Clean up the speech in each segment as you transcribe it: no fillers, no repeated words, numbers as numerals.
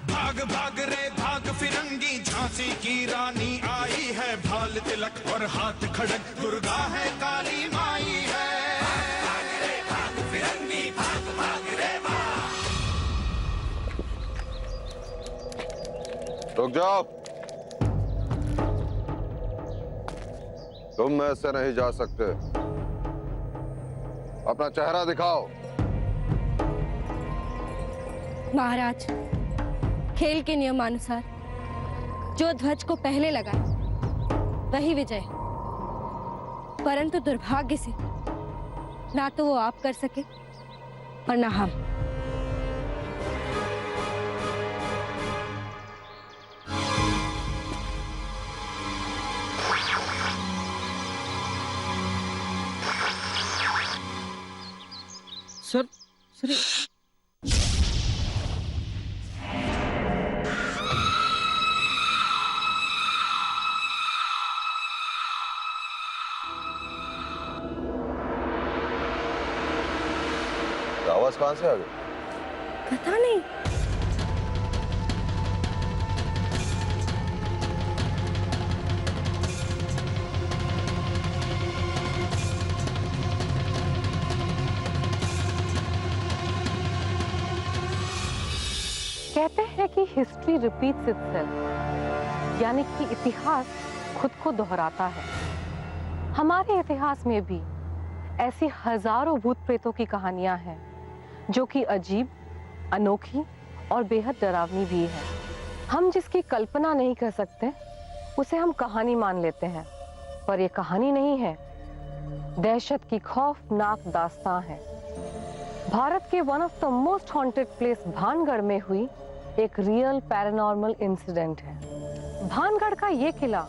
भाग भाग रे भाग फिरंगी, झांसी की रानी आई है, भाल तिलक और हाथ खड़क, दुर्गा है काली माई है। भाग रे भाग फिरंगी, भाग भाग रे भाग। रुक जाओ, तुम ऐसे नहीं जा सकते, अपना चेहरा दिखाओ। महाराज, खेल के नियमानुसार जो ध्वज को पहले लगाए वही विजय, परंतु दुर्भाग्य से ना तो वो आप कर सके और ना हम। सर आवाज कहां से आ गई? पता नहीं। कहते हैं कि हिस्ट्री रिपीट्स इटसेल्फ, यानी कि इतिहास खुद को दोहराता है। हमारे इतिहास में भी ऐसी हजारों भूत प्रेतों की कहानियां हैं जो कि अजीब, अनोखी और बेहद डरावनी भी है। हम जिसकी कल्पना नहीं कर सकते उसे हम कहानी मान लेते हैं, पर यह कहानी नहीं है, दहशत की खौफनाक दास्तां है। भारत के one of the most haunted place Bhangarh में हुई एक रियल पैरानॉर्मल इंसिडेंट है। भानगढ़ का ये किला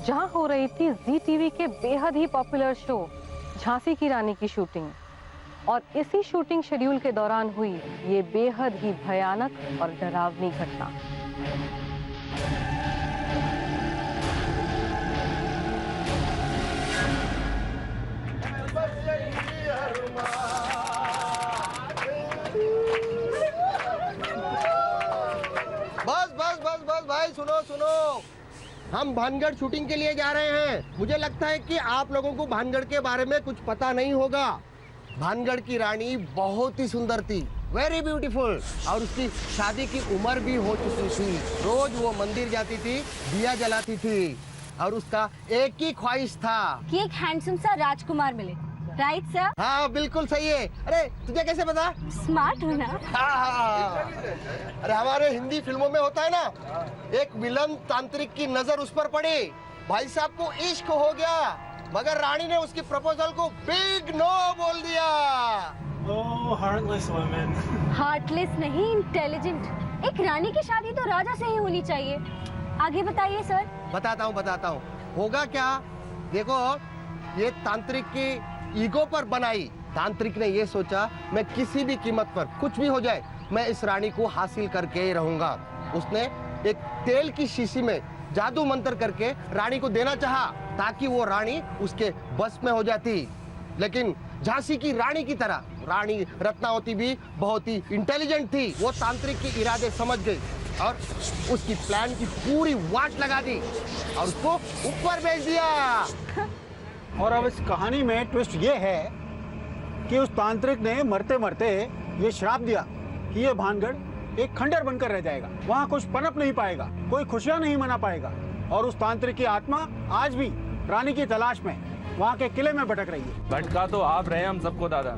जहां हो रही थी जी टीवी के बेहद ही पॉपुलर शो झांसी की रानी की शूटिंग, और इसी शूटिंग शेड्यूल के दौरान हुई ये बेहद ही भयानक और डरावनी घटना। बस बस बस बस भाई, सुनो सुनो, हम भानगढ़ शूटिंग के लिए जा रहे हैं। मुझे लगता है कि आप लोगों को भानगढ़ के बारे में कुछ पता नहीं होगा। भानगढ़ की रानी बहुत ही सुंदर थी, वेरी ब्यूटीफुल, और उसकी शादी की उम्र भी हो चुकी थी। रोज वो मंदिर जाती थी, दिया जलाती थी, और उसका एक ही ख्वाहिश था कि एक हैंडसम सा राजकुमार मिले। Right sir? हाँ बिल्कुल सही है। अरे तुझे कैसे पता? स्मार्ट हो ना। हाँ। अरे हमारे हिंदी फिल्मों में होता है ना, एक विलन तांत्रिक की नजर उस पर पड़ी, भाई साहब को इश्क हो गया, मगर रानी ने उसकी प्रपोजल को बिग नो बोल दिया। Oh, heartless women. हार्टलेस नहीं, इंटेलिजेंट। एक रानी की शादी तो राजा से ही होनी चाहिए। आगे बताइए सर। बताता हूँ होगा क्या। देखो, ये तांत्रिक की ईगो पर बनाई। तांत्रिक ने ये सोचा मैं किसी भी कीमत पर, कुछ भी हो जाए, मैं इस रानी को हासिल करके ही रहूंगा। उसने एक तेल की शीशी में जादू मंत्र करके रानी को देना चाहा, ताकि वो रानी उसके बस में हो जाती। लेकिन झांसी की रानी की तरह रानी रत्नावती भी बहुत ही इंटेलिजेंट थी। वो तांत्रिक के इरादे समझ गई और उसकी प्लान की पूरी वाट लगा दी और उसको ऊपर भेज दिया। और अब इस कहानी में ट्विस्ट ये है कि उस तांत्रिक ने मरते मरते ये श्राप दिया कि ये भानगढ़ एक खंडर बनकर रह जाएगा, वहाँ कुछ पनप नहीं पाएगा, कोई खुशियाँ नहीं मना पाएगा, और उस तांत्रिक की आत्मा आज भी रानी की तलाश में वहाँ के किले में भटक रही है। भटका तो आप रहे हम सबको दादा।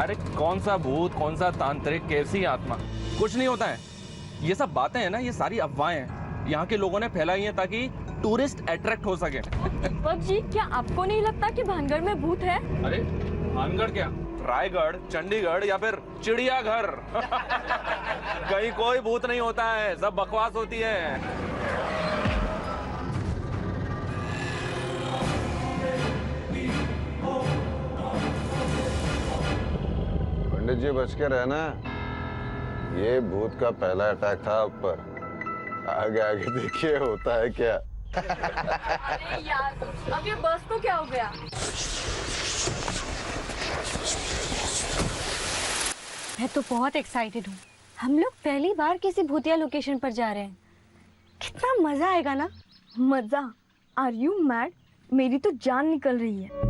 अरे कौन सा भूत, कौन सा तांत्रिक, कैसी आत्मा, कुछ नहीं होता है। ये सब बातें हैं ना, ये सारी अफवाहें हैं, यहाँ के लोगों ने फैलाई हैं ताकि टूरिस्ट अट्रैक्ट हो सके। जी, क्या आपको नहीं लगता कि भानगढ़ में भूत है? अरे भानगढ़ क्या, रायगढ़, चंडीगढ़ या फिर चिड़ियाघर कहीं कोई भूत नहीं होता है, सब बकवास होती है। पंडित जी बच के रहना, ये भूत का पहला अटैक था ऊपर, आगे आगे देखिए होता है क्या। अरे यार, अब ये बस को क्या हो गया? मैं तो बहुत एक्साइटेड हूँ। हम लोग पहली बार किसी भूतिया लोकेशन पर जा रहे हैं। कितना मजा आएगा ना। मजा? Are you mad? मेरी तो जान निकल रही है।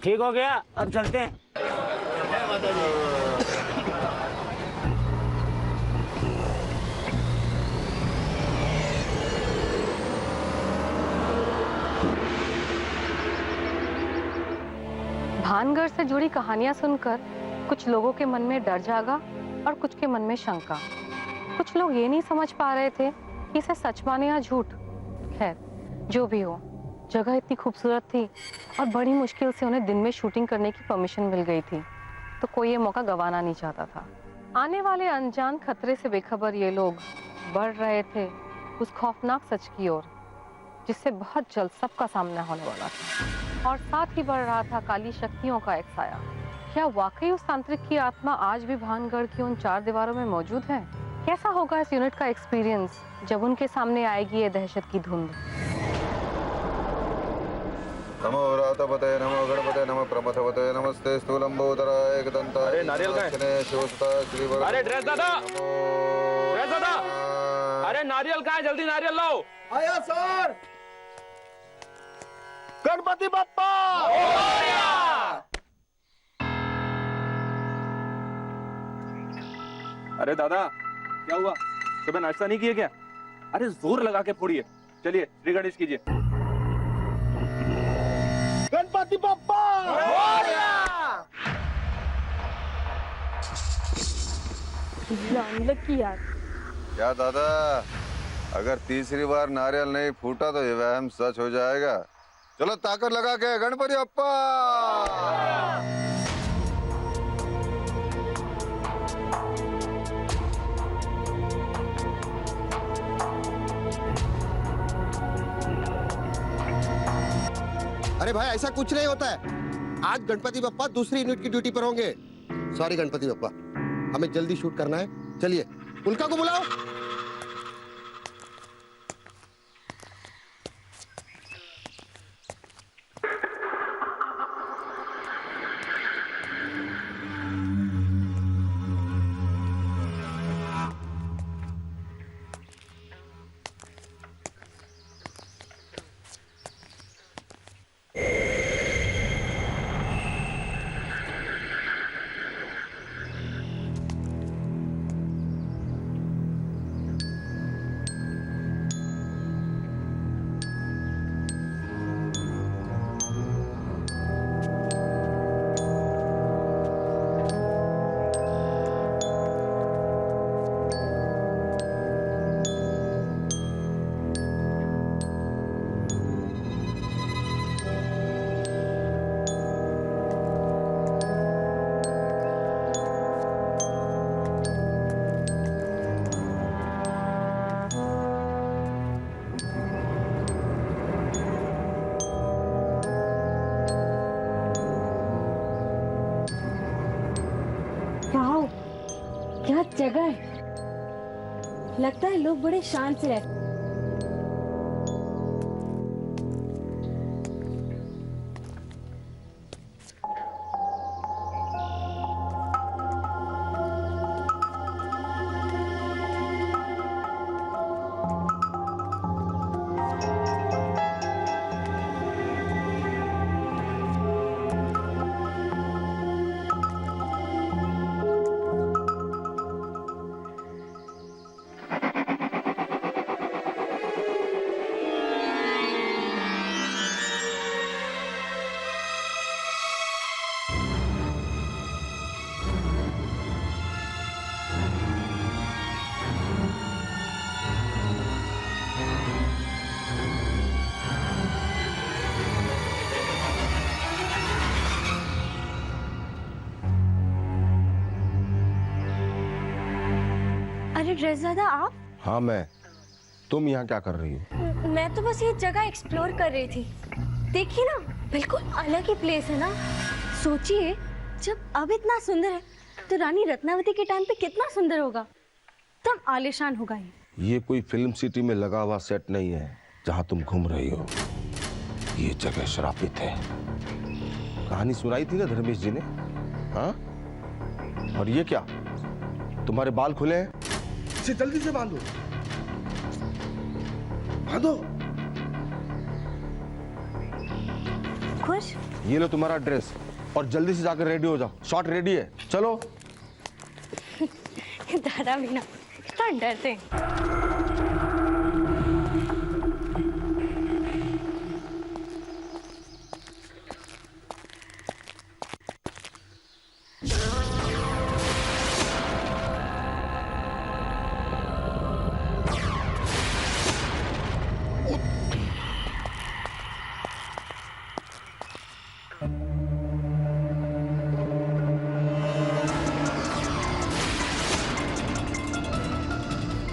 ठीक हो गया, अब चलते हैं। भानगढ़ से जुड़ी कहानियां सुनकर कुछ लोगों के मन में डर जागा और कुछ के मन में शंका। कुछ लोग ये नहीं समझ पा रहे थे कि इसे सच माने या झूठ। खैर, जो भी हो, जगह इतनी खूबसूरत थी और बड़ी मुश्किल से उन्हें दिन में शूटिंग करने की परमिशन मिल गई थी, तो कोई ये मौका गंवाना नहीं चाहता था। आने वाले अनजान खतरे से बेखबर ये लोग बढ़ रहे थे उस खौफनाक सच की ओर, जिससे बहुत जल्द सबका सामना होने वाला था। और साथ ही बढ़ रहा था काली शक्तियों का एक साया। क्या वाकई उस तांत्रिक की आत्मा आज भी भानगढ़ की उन 4 दीवारों में मौजूद है? कैसा होगा इस यूनिट का एक्सपीरियंस जब उनके सामने आएगी ये दहशत की धुंध? नमो व्रातपते नमो गणपते नमो प्रमथपते नमस्ते स्थूलंबोदराय एकदंताय। अरे नारियल का है? शिवसुता श्रीवर। अरे ड्रेस दादा, ड्रेस दादा, अरे नारियल का है, जल्दी नारियल लाओ। आया सर। गणपति बप्पा। अरे दादा, क्या हुआ? सुबह नाश्ता नहीं किए क्या? अरे जोर लगा के फोड़िए। चलिए श्री गणेश कीजिए। गणपति बप्पा। लकी यार। क्या दादा, अगर तीसरी बार नारियल नहीं फूटा तो ये वहम सच हो जाएगा। चलो ताकत लगा के गणपति बप्पा। अरे भाई, ऐसा कुछ नहीं होता है। आज गणपति बप्पा दूसरी यूनिट की ड्यूटी पर होंगे। सॉरी गणपति बप्पा, हमें जल्दी शूट करना है। चलिए उल्का को बुलाओ। क्या जगह है। लगता है लोग बड़े शान से रहते। ड्रेसदादा आप? हाँ मैं। तुम यहाँ क्या कर रही हो? मैं तो बस ये जगह एक्सप्लोर कर रही थी। देखिए ना, बिल्कुल अलग ही प्लेस है ना। सोचिए, जब अब इतना सुंदर है तो रानी रत्नावती के टाइम पे कितना सुंदर होगा, तब आलीशान होगा ये कोई फिल्म सिटी में लगा हुआ सेट नहीं है जहाँ तुम घूम रही हो। ये जगह श्रापित है। कहानी सुनाई थी ना धर्मेश जी ने, हाँ? और ये क्या, तुम्हारे बाल खुले हैं? इसे जल्दी से बांधो, बांधो। खुश? ये लो तुम्हारा ड्रेस और जल्दी से जाकर रेडी हो जाओ। शॉट रेडी है, चलो। दादा भी ना इतना डरते हैं।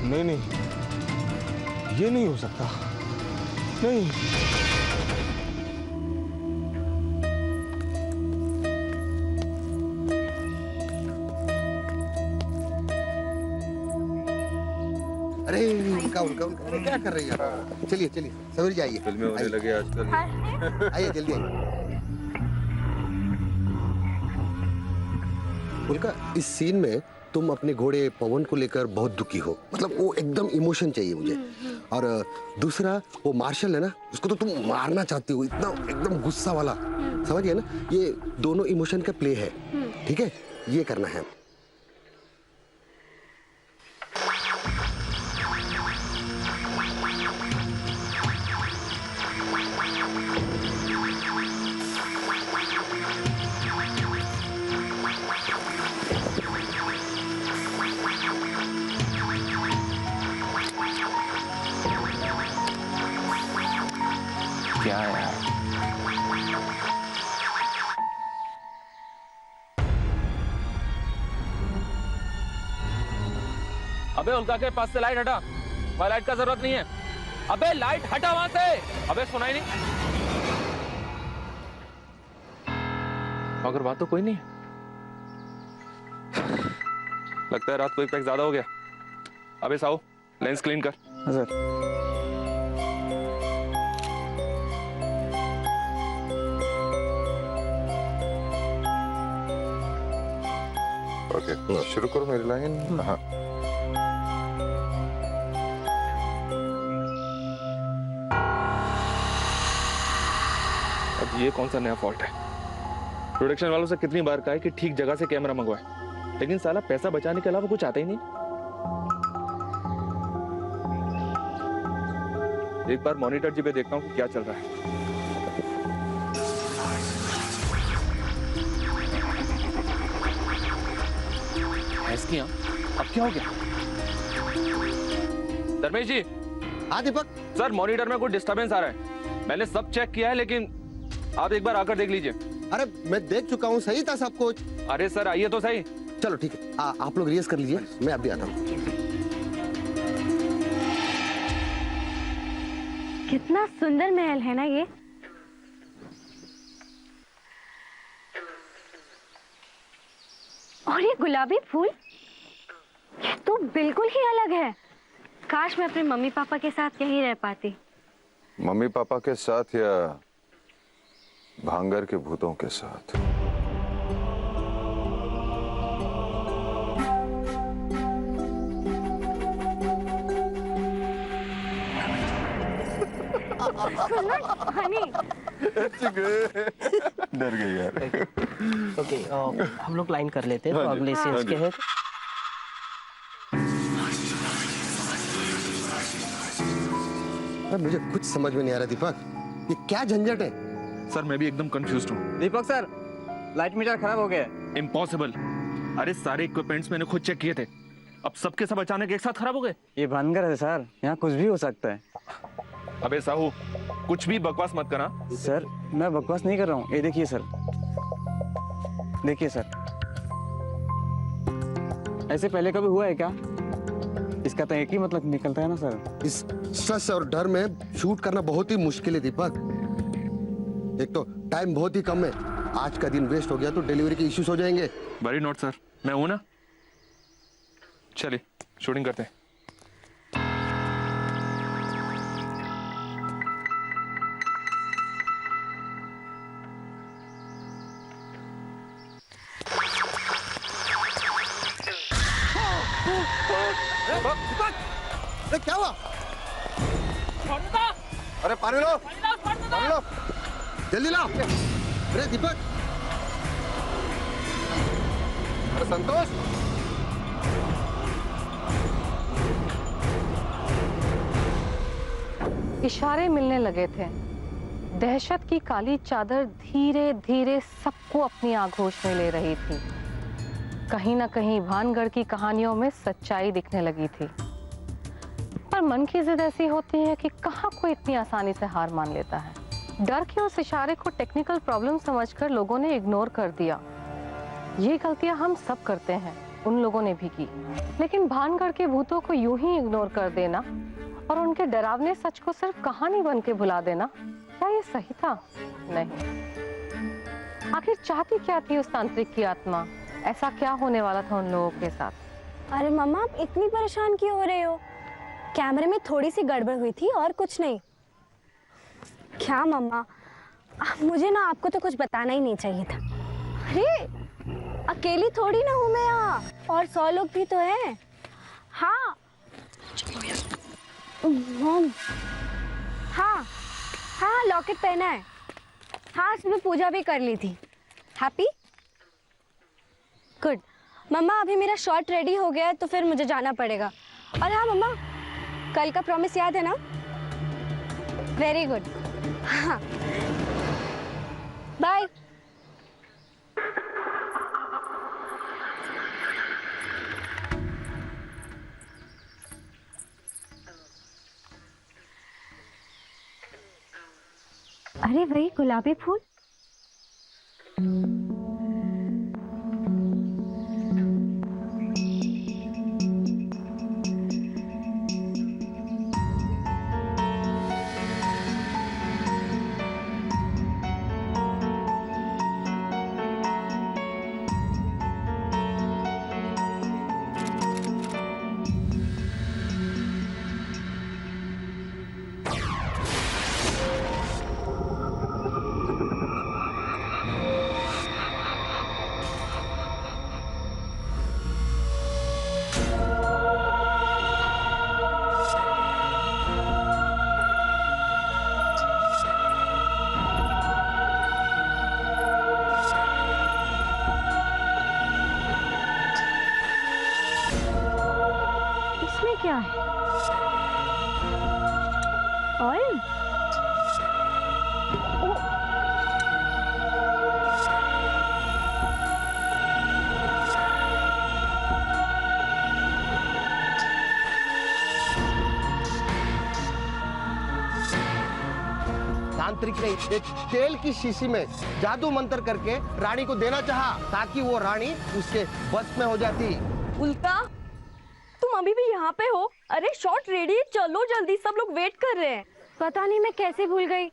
नहीं नहीं, ये नहीं हो सकता। नहीं। अरे उनका क्या कर रही है? चलिए चलिए सवेर जाइए। फिल्में होने लगी आजकल। आइए जल्दी आइए। उनका इस सीन में तुम अपने घोड़े पवन को लेकर बहुत दुखी हो, मतलब वो एकदम इमोशन चाहिए मुझे। और दूसरा वो मार्शल है ना, उसको तो तुम मारना चाहती हो, इतना एकदम गुस्सा वाला, समझिए ना। ये दोनों इमोशन का प्ले है, ठीक है? ये करना है। क्या यार, अबे उल्का के पास से लाइट हटा, वहाँ लाइट का जरूरत नहीं है। अबे लाइट हटा वहां से। अबे सुनाई नहीं? मगर बात तो कोई नहीं। लगता है रात को एक पैक ज्यादा हो गया। अबे साहू, लेंस क्लीन कर। सर। ओके, शुरू करो मेरी लाइन। हाँ। अब ये कौन सा नया फॉल्ट है? प्रोडक्शन वालों से कितनी बार कहा है कि ठीक जगह से कैमरा मंगवाए, लेकिन साला पैसा बचाने के अलावा कुछ आता ही नहीं। एक बार मॉनिटर जी पे देखता हूँ क्या चल रहा है। भैंसकियां, अब क्या हो गया? धर्मेश जी। हाँ दीपक। सर मॉनिटर में कोई डिस्टरबेंस आ रहा है। मैंने सब चेक किया है, लेकिन आप एक बार आकर देख लीजिए। अरे मैं देख चुका हूँ, सही था सब कुछ। अरे सर आइए तो सही। चलो ठीक है, आप लोग रिहर्स कर लीजिए, मैं अभी आता हूँ। कितना सुंदर महल है ना ये। और ये गुलाबी फूल, ये तो बिल्कुल ही अलग है। काश मैं अपने मम्मी पापा के साथ यहीं रह पाती। मम्मी पापा के साथ या भांगर के भूतों के साथ? हनी। डर गई यार। ओके, हम लोग लाइन कर लेते हैं तो अगले सीन्स के हैं। मुझे कुछ समझ में नहीं आ रहा दीपक, ये क्या झंझट है? सर मैं भी एकदम कंफ्यूज्ड हूँ। दीपक सर, लाइट मीटर खराब हो गया। इम्पॉसिबल। अरे सारे इक्विपमेंट्स मैंने खुद चेक किए थे, अब सबके सब अचानक एक साथ खराब हो गए। ये भानगढ़ है सर, यहाँ कुछ भी हो सकता है। अबे साहू, कुछ भी बकवास मत करना। सर मैं बकवास नहीं कर रहा हूँ, ये देखिए सर, देखिए सर, ऐसे पहले कभी हुआ है क्या? इसका तो एक ही मतलब निकलता है ना सर। इस स्ट्रेस और डर में शूट करना बहुत ही मुश्किल है दीपक। एक तो टाइम बहुत ही कम है, आज का दिन वेस्ट हो गया तो डिलीवरी के इश्यूज हो जाएंगे। वेरी नोट सर, मैं हूं ना। चलिए शूटिंग करते हैं। अरे क्या हुआ? अरे पानी लो, पानी लो, जल्दी लाओ। अरे दीपक, अरे संतोष, इशारे मिलने लगे थे। दहशत की काली चादर धीरे धीरे सबको अपनी आगोश में ले रही थी। कहीं ना कहीं भानगढ़ की कहानियों में सच्चाई दिखने लगी थी। पर मन की जिद ऐसी होती है कि कहाँ कोई इतनी आसानी से हार मान लेता है। डर के उस इशारे को टेक्निकल प्रॉब्लम समझकर लोगों ने इग्नोर कर दिया। ये गलतियां हम सब करते हैं, उन लोगों ने भी की। लेकिन भानगढ़ के भूतों को यूं ही इग्नोर कर देना और उनके डरावने सच को सिर्फ कहानी बन के भुला देना, क्या ये सही था? नहीं। आखिर चाहती क्या थी उस तांत्रिक की आत्मा? ऐसा क्या होने वाला था उन लोगों के साथ? अरे मम्मा, आप इतनी परेशान क्यों हो रहे हो? कैमरे में थोड़ी सी गड़बड़ हुई थी और कुछ नहीं। क्या मम्मा, मुझे ना आपको तो कुछ बताना ही नहीं चाहिए था। अरे अकेली थोड़ी ना हूँ मैं यहाँ, और 100 लोग भी तो हैं। हाँ मॉम, हाँ हाँ लॉकेट पहना है। हाँ सुबह पूजा भी कर ली थी। हैप्पी? गुड। मम्मा अभी मेरा शॉट रेडी हो गया है तो फिर मुझे जाना पड़ेगा। और हाँ मम्मा, कल का प्रॉमिस याद है ना? Very good. हाँ बाय। अरे वही गुलाबी फूल। क्या है? ऑयल? तांत्रिक ने एक तेल की शीशी में जादू मंत्र करके रानी को देना चाहा ताकि वो रानी उसके बस में हो जाती। उल्टा, तुम अभी भी यहाँ पे हो? अरे शॉट रेडी, चलो जल्दी, सब लोग वेट कर रहे हैं। पता नहीं मैं कैसे भूल गई।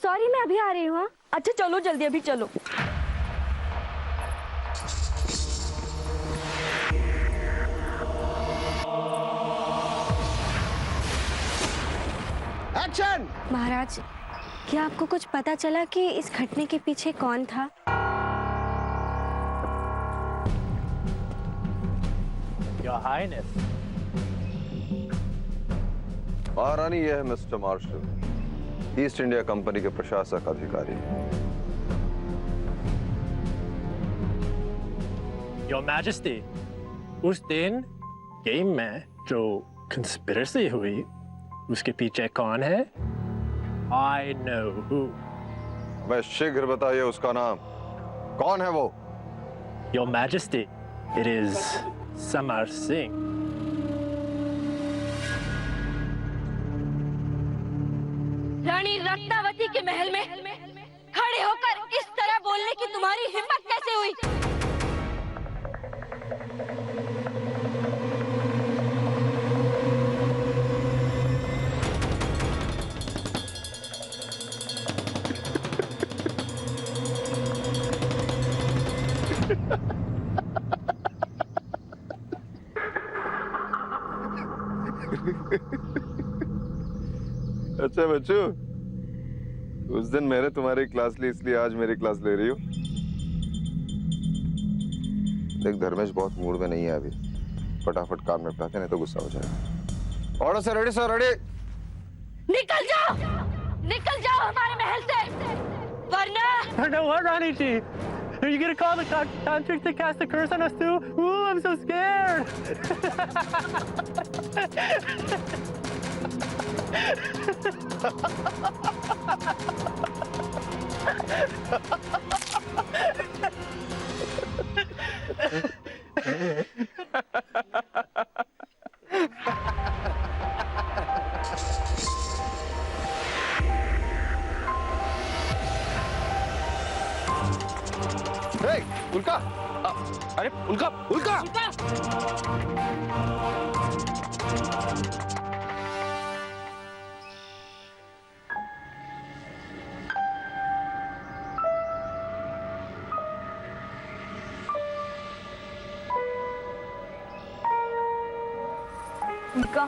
सॉरी, मैं अभी आ रही हूँ। अच्छा चलो जल्दी, अभी चलो। एक्शन! महाराज, क्या आपको कुछ पता चला कि इस घटने के पीछे कौन था? Your Highness. महारानी, यह है mister Marshal, East India Company के प्रशासक अधिकारी। Your Majesty, उस दिन गेम में जो कंस्पिरेसी हुई, उसके पीछे कौन है? I know who. मैं शीघ्र बताइए उसका नाम। कौन है वो? Your Majesty, it is Samar Singh. Rani Ratnavati के महल में खड़े होकर इस तरह बोलने की तुम्हारी हिम्मत कैसे हुई? अच्छा बच्चू, उस दिन मैंने तुम्हारी क्लास ली इसलिए आज मेरी क्लास ले रही हो। देख धर्मेश बहुत मूड में नहीं है अभी, फटाफट काम निपटाते नहीं तो गुस्सा हो जाएगा। ऑर्डर से रेडी सर, रेडी। निकल जाओ हमारे महल से, वरना No, what, Rani ji? Are you gonna call the tantric to cast a curse on us too? Ooh, I'm so scared. उल्का, अरे उल्का, उल्का, उल्का,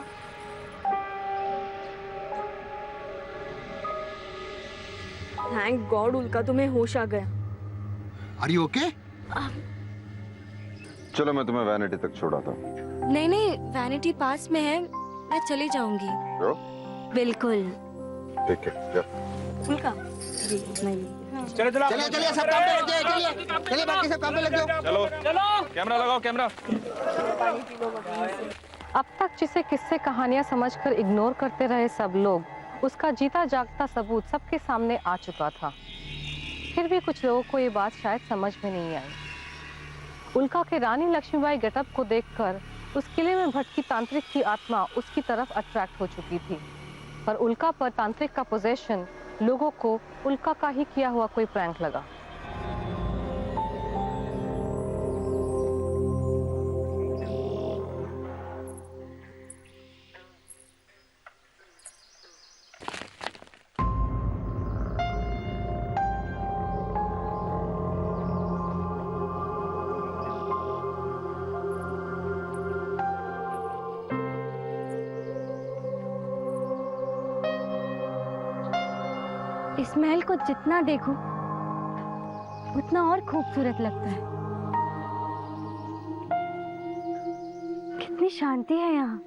थैंक गॉड उल्का तुम्हें होश आ गया। Are you okay? चलो मैं तुम्हें वैनिटी तक छोड़ाता हूँ। नहीं, वैनिटी पास में है, मैं चली जाऊंगी। बिल्कुल। ठीक है, जा। उल्का, जी नहीं। चलो चलिए सब काम पे लग जाए, चलिए बाकी सब काम पे लग जाओ। चलो कैमरा लगाओ, कैमरा। अब तक जिसे किस्से कहानियां समझकर इग्नोर करते रहे सब लोग, उसका जीता जागता सबूत सबके सामने आ चुका था। फिर भी कुछ लोगों को ये बात शायद समझ में नहीं आई। उल्का के रानी लक्ष्मीबाई गेटअप को देखकर उस किले में भटकी तांत्रिक की आत्मा उसकी तरफ अट्रैक्ट हो चुकी थी, पर उल्का पर तांत्रिक का पोजेशन लोगों को उल्का का ही किया हुआ कोई प्रैंक लगा। इस महल को जितना देखो उतना और खूबसूरत लगता है। कितनी शांति है यहाँ।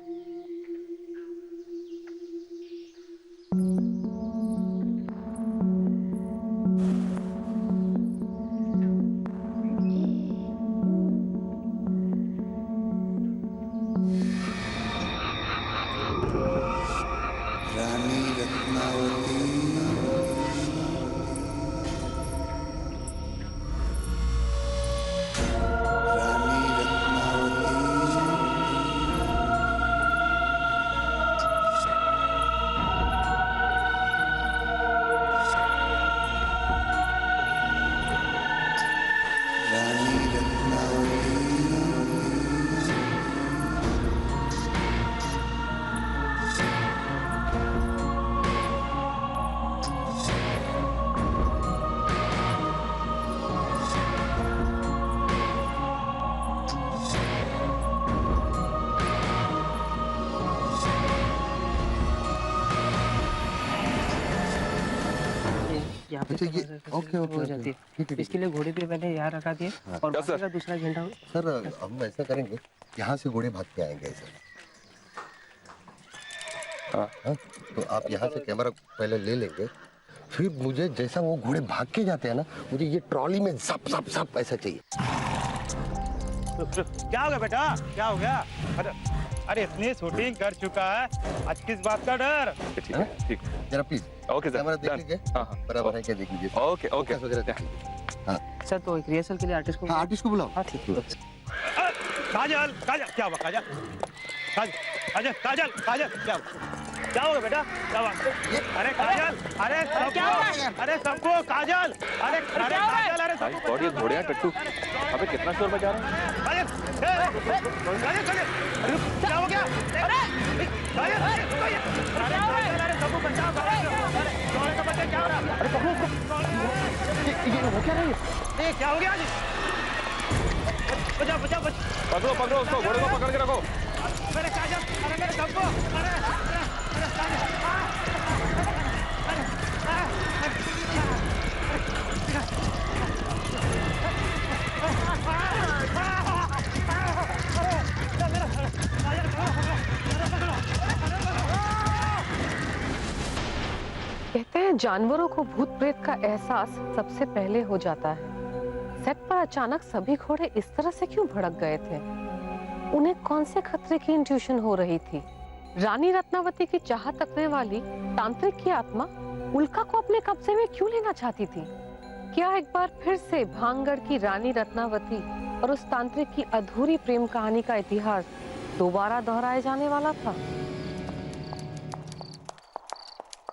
अच्छा ये ओके हो जाती है। इसके लिए घोड़े भी मैंने यहाँ रखा दिए और बाकी का दूसरा झंडा। सर हम ऐसा करेंगे, यहाँ से घोड़े भाग के आएंगे सर। हाँ, तो आप यहाँ से कैमरा पहले ले लेंगे, फिर मुझे जैसा वो घोड़े भाग के जाते हैं ना, मुझे ये ट्रॉली में zap zap zap ऐसा चाहिए। क्या हो गया बेटा, क्या हो गया? अरे इतनी शूटिंग कर चुका है, आज किस बात का डर? ठीक है, ठीक। जरा प्लीज ओके सर, कैमरा देख लीजिए। हाँ, बराबर है क्या देख लीजिए। Okay okay. हाँ सर, तो एक रिहर्सल के लिए आर्टिस्ट को, हाँ आर्टिस्ट को बुलाओ। हाँ ठीक है। काजल, काजल क्या हुआ? काजल, काजल, काजल, काजल क्या होगा बेटा? क्या हुआ? अरे काजल, अरे सबको काजल, अरे काजल, अरे सबको। और ये घोड़े हैं टट्टू, अबे कितना शोर बजा रहा है? काजल, क्या हो गया? काजल, अरे सबको बचाओ, घोड़े का बच्चा क्या हो रहा है? अरे पकड़ो उसको। ये हो क्या रही है? क्या हो गया? बचाओ, बचाओ, बचाओ। पकड़ो पकड़ो उसको, घोड़े को पकड़ के रखो। मेरे काजल, अरे मेरे धब्बो, अरे काजल, कहते हैं जानवरों को भूत प्रेत का एहसास सबसे पहले हो जाता है। सेट पर अचानक सभी घोड़े इस तरह से क्यों भड़क गए थे? उन्हें कौन से खतरे की इंट्यूशन हो रही थी? रानी रत्नावती की चाहत रखने वाली तांत्रिक की आत्मा उल्का को अपने कब्जे में क्यों लेना चाहती थी? क्या एक बार फिर से भांगगढ़ की रानी रत्नावती और उस तांत्रिक की अधूरी प्रेम कहानी का इतिहास दोबारा दोहराए जाने वाला था?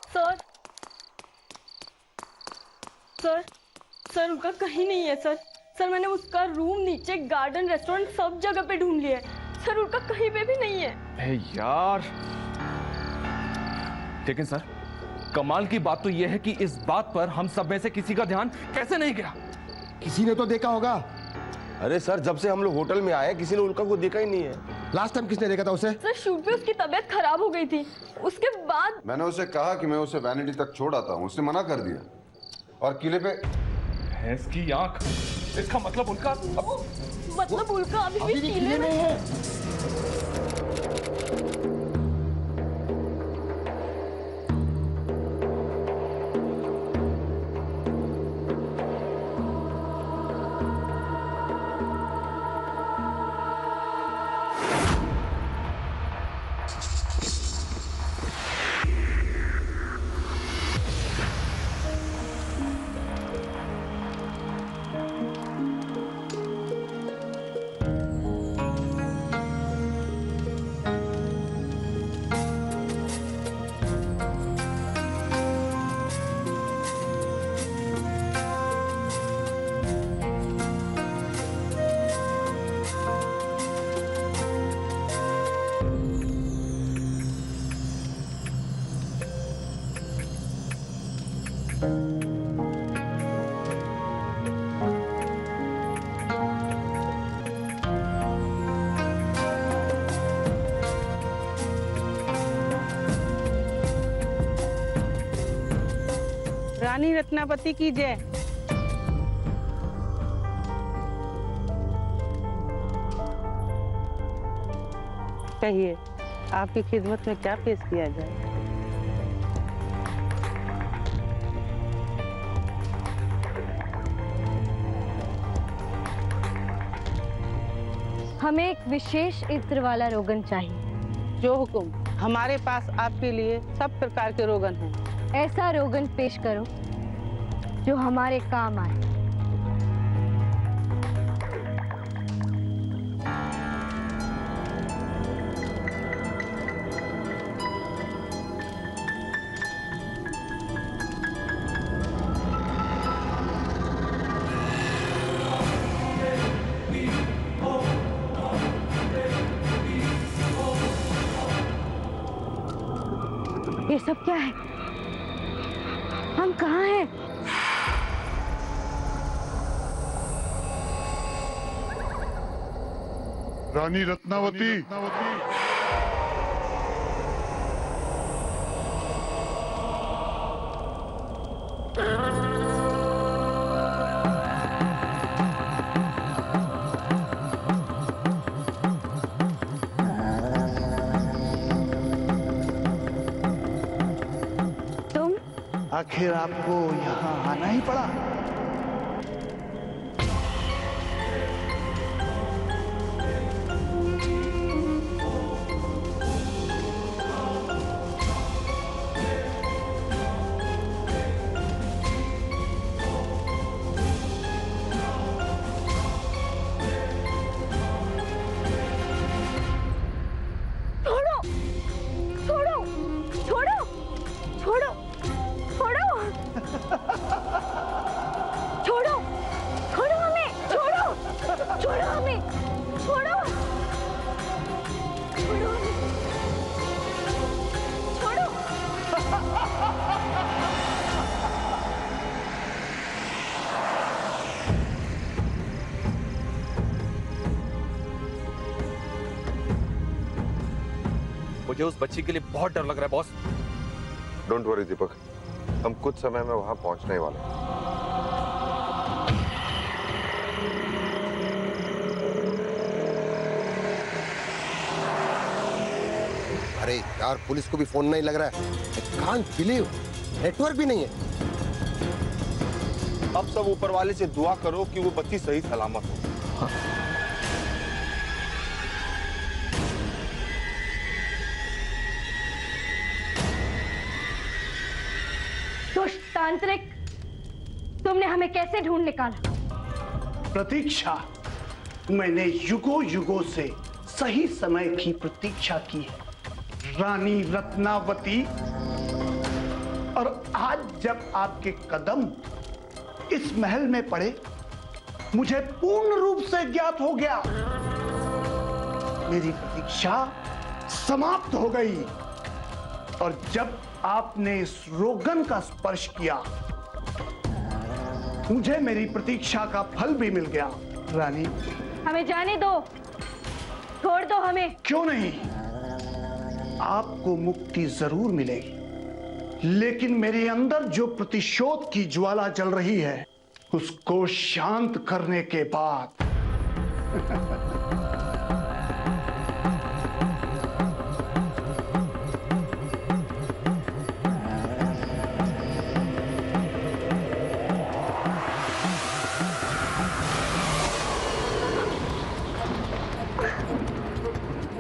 सर सर सर उनका कहीं नहीं है सर। सर मैंने उसका रूम, नीचे गार्डन, रेस्टोरेंट सब जगह पे ढूंढ लिया है सर, उनका कहीं पे भी नहीं है। यार, लेकिन सर कमाल की बात तो यह है कि इस बात पर हम सब में से किसी का ध्यान कैसे नहीं गया? किसी ने तो देखा होगा। अरे सर, जब से हम लोग होटल में आए किसी ने उल्का को देखा ही नहीं है। लास्ट टाइम किसने देखा था उसे? सर शूट पे उसकी तबीयत खराब हो गई थी, उसके बाद मैंने उसे कहा कि मैं उसे वैनिटी तक छोड़ आता हूँ, उसने मना कर दिया। और किले पे भैंस की आंख, इसका मतलब उल्का मतलब उल्का अभी भी किले में है। रानी रत्नावती की जय। कहिए, आपकी खिदमत में क्या पेश किया जाए? हमें एक विशेष इत्र वाला रोगन चाहिए। जो हुकुम, हमारे पास आपके लिए सब प्रकार के रोगन हैं। ऐसा रोगन पेश करो जो हमारे काम आए। ये सब क्या है? हम कहाँ हैं? रानी रत्नावती, आखिर आपको यहाँ आना ही पड़ा। मुझे उस बच्ची के लिए बहुत डर लग रहा है बॉस। डोंट वरी दीपक, हम कुछ समय में वहां पहुंचने वाले हैं। अरे यार, पुलिस को भी फोन नहीं लग रहा है। I can't believe, नेटवर्क भी नहीं है। अब सब ऊपर वाले से दुआ करो कि वो बच्ची सही सलामत हो। दुष्ट तांत्रिक, तुमने हमें कैसे ढूंढ निकाला? प्रतीक्षा, मैंने युगों युगों से सही समय की प्रतीक्षा की है रानी रत्नावती, और आज जब आपके कदम इस महल में पड़े, मुझे पूर्ण रूप से ज्ञात हो गया, मेरी प्रतीक्षा समाप्त हो गई। और जब आपने इस रोगन का स्पर्श किया, मुझे मेरी प्रतीक्षा का फल भी मिल गया। रानी, हमें जाने दो, छोड़ दो हमें। क्यों नहीं? आपको मुक्ति जरूर मिलेगी, लेकिन मेरे अंदर जो प्रतिशोध की ज्वाला जल रही है, उसको शांत करने के बाद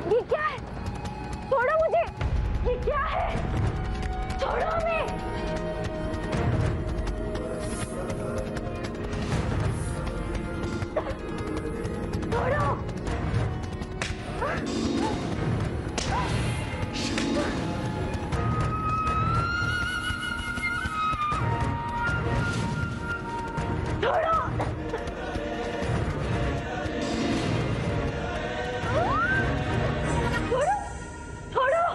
ये क्या है? छोड़ो मुझे! ये क्या है? छोड़ो हमें! छोड़ो! छोड़ो! छोड़ो!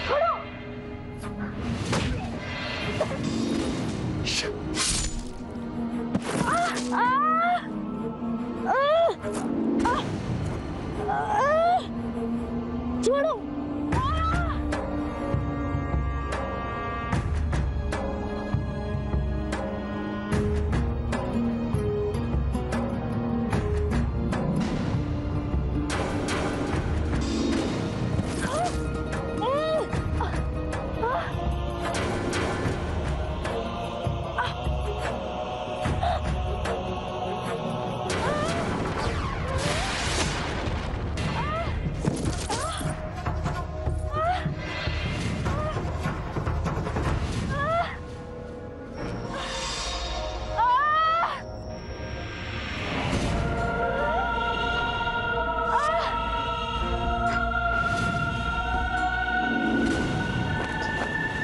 छोड़ो! छोड़ो!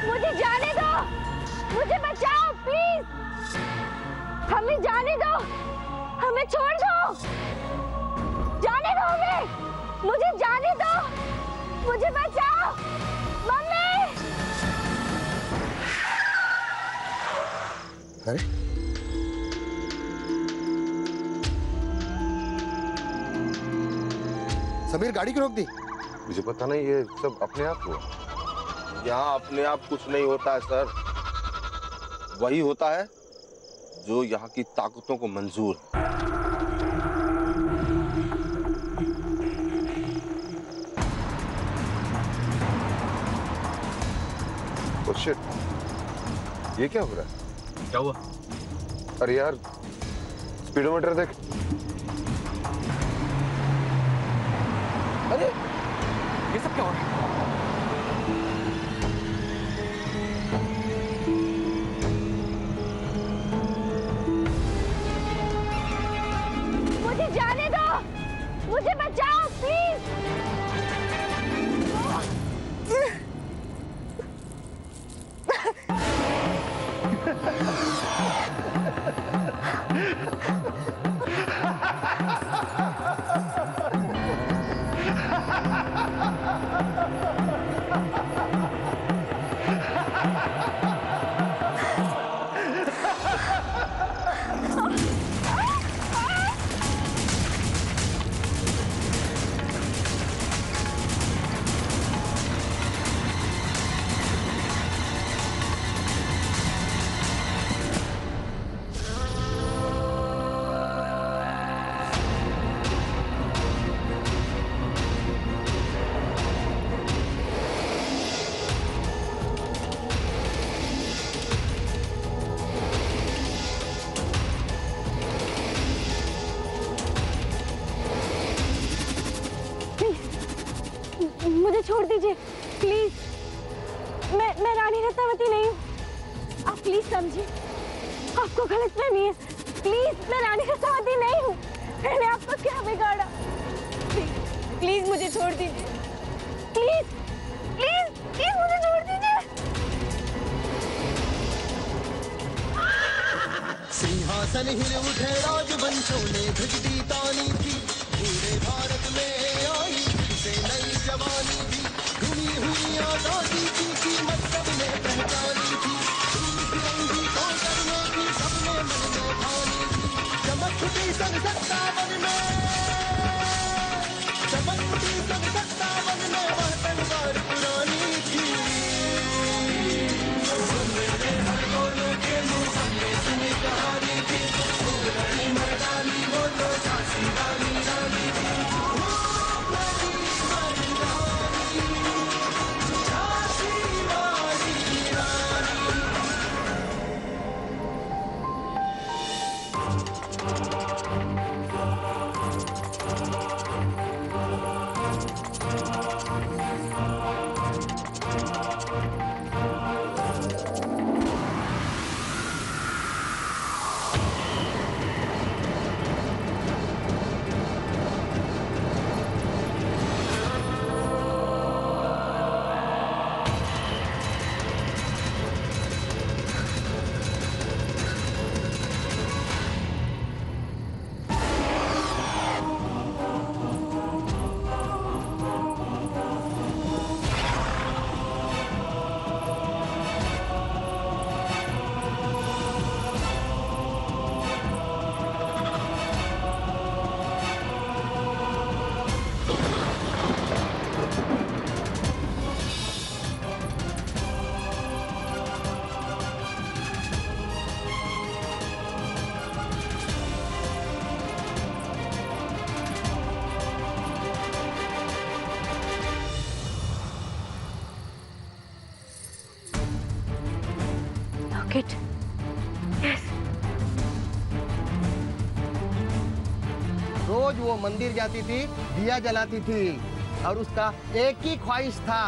मुझे जाने दो! मुझे बचाओ प्लीज! हमें जाने दो! हमें छोड़ दो! जाने दो हमें! मुझे जाने दो! मुझे बचाओ! मम्मी! अरे समीर, गाड़ी क्यों रोक दी? मुझे पता नहीं, ये सब अपने आप हुआ। यहाँ अपने आप कुछ नहीं होता है सर, वही होता है जो यहाँ की ताकतों को मंजूर है। Oh shit, ये क्या हो रहा है? क्या हुआ? अरे यार, स्पीडोमीटर देख। अरे ये सब क्या हो रहा है? मुझे जाने दो! मुझे बचाओ प्लीज! मुझे छोड़ दीजिए प्लीज। मैं रानी रत्नावती नहीं हूँ। आप प्लीज समझिए, आपको गलतफहमी है। प्लीज, मैं रानी रत्नावती नहीं हूँ। मैंने आपको क्या बिगाड़ा? प्लीज मुझे छोड़ दीजिए। प्लीज प्लीज प्लीज मुझे छोड़ दीजिए। सिंहासन हिल उठे राजवंशों ने भिजती तानी थी, पूरे भारत में आई से नई जवानी थी। घुमी हुई आजादी की कीमत सबने पहचानी थी, तिरंगी को करने की सबने मन में ठानी थी। चमक उठी सन 57 में, चमक उठी सन 57 में, वह तलवार पुरानी थी। मेरे हर बोलो के मुंह हमने सुनी कहानी थी, वो लड़ी मर्दानी, वो तो झांसी वाली रानी थी। झांसी वाली रानी। Locket. Yes. रोज वो मंदिर जाती थी, दिया जलाती थी, और उसका एक ही ख्वाहिश था,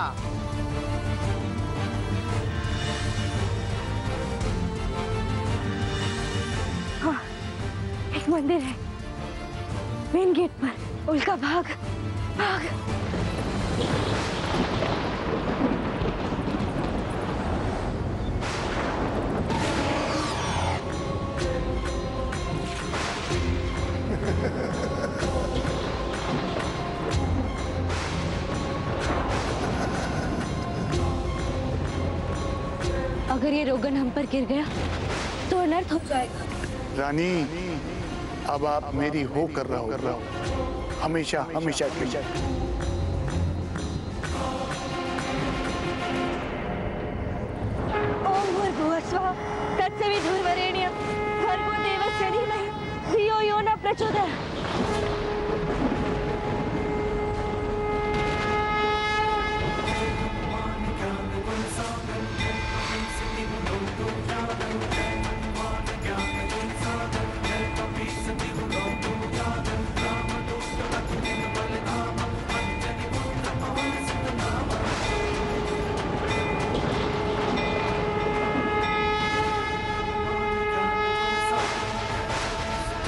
हाँ, एक मंदिर है मेन गेट पर। उल्का भाग भाग। अगर ये रोगन हम पर गिर गया तो अनर्थ हो जाएगा। रानी, अब आप मेरी हो कर रहो, हमेशा हमेशा के लिए। ओम भूर्भुवः स्वः तत्सवितुर्वरेण्यं भर्गो देवस्य धीमहि धियो यो न प्रचोदयात्।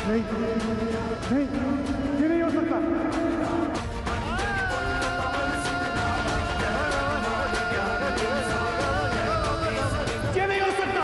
नहीं, ये नहीं हो सकता। ये नहीं हो सकता।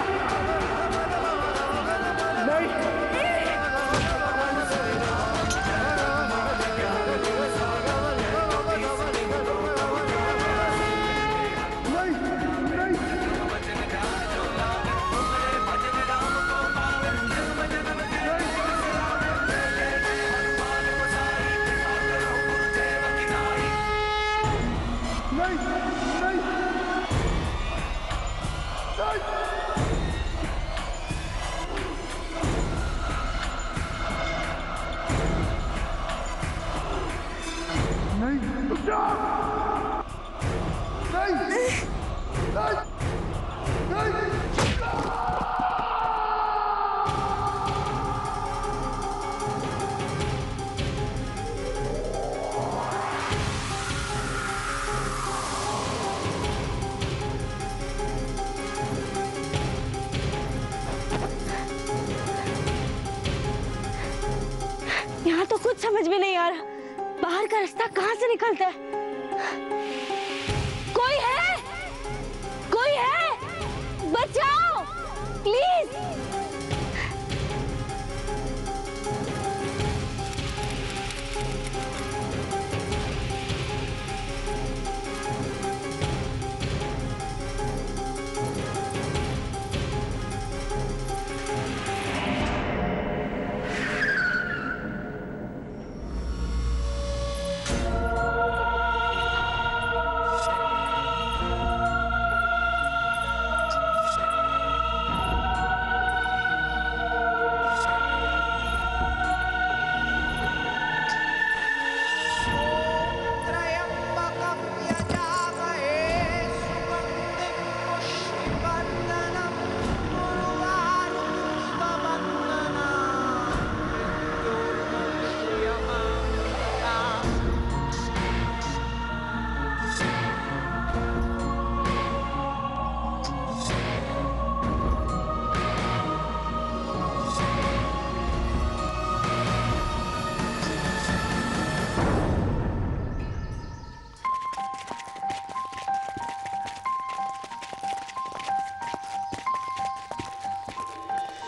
समझ में नहीं आ रहा, बाहर का रास्ता कहाँ से निकलता है? कोई है? कोई है? बचाओ प्लीज।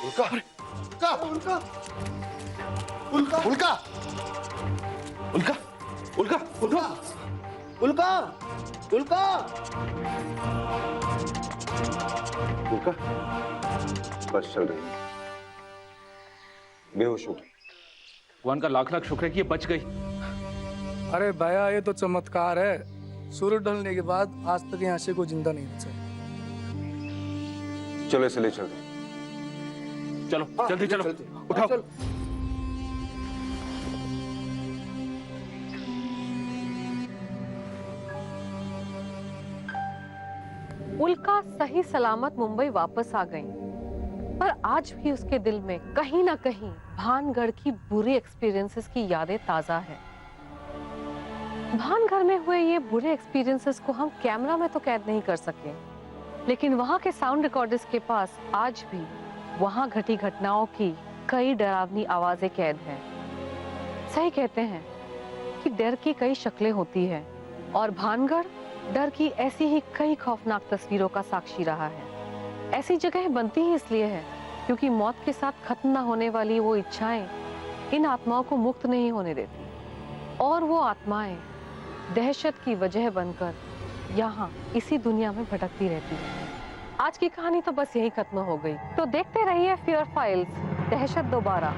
उल्का उल्का उल्का उल्का उल्का उल्का उल्का उल्का उल्का बस चल रही बेहोश हो गई। भगवान का लाख लाख शुक्र है कि ये बच गई। अरे भैया ये तो चमत्कार है, सूरज ढलने के बाद आज तक यहाँ से कोई जिंदा नहीं बचा। चलो इसे ले चलते। चलो जल्दी चलो, उठाओ। उल्का सही सलामत मुंबई वापस आ गई, पर आज भी उसके दिल में कहीं ना कहीं भानगढ़ की बुरी एक्सपीरियंसेस की यादें ताजा है। भानगढ़ में हुए ये बुरे एक्सपीरियंसेस को हम कैमरा में तो कैद नहीं कर सके, लेकिन वहां के साउंड रिकॉर्डर्स के पास आज भी वहां घटी घटनाओं की कई डरावनी आवाजें कैद हैं। सही कहते हैं कि डर की कई शक्लें होती है, और भानगढ़ डर की ऐसी ही कई खौफनाक तस्वीरों का साक्षी रहा है। ऐसी जगह बनती ही इसलिए है क्योंकि मौत के साथ खत्म न होने वाली वो इच्छाएं इन आत्माओं को मुक्त नहीं होने देती, और वो आत्माएं दहशत की वजह बनकर यहाँ इसी दुनिया में भटकती रहती है। आज की कहानी तो बस यही खत्म हो गई, तो देखते रहिए फियर फाइल्स, दहशत दोबारा।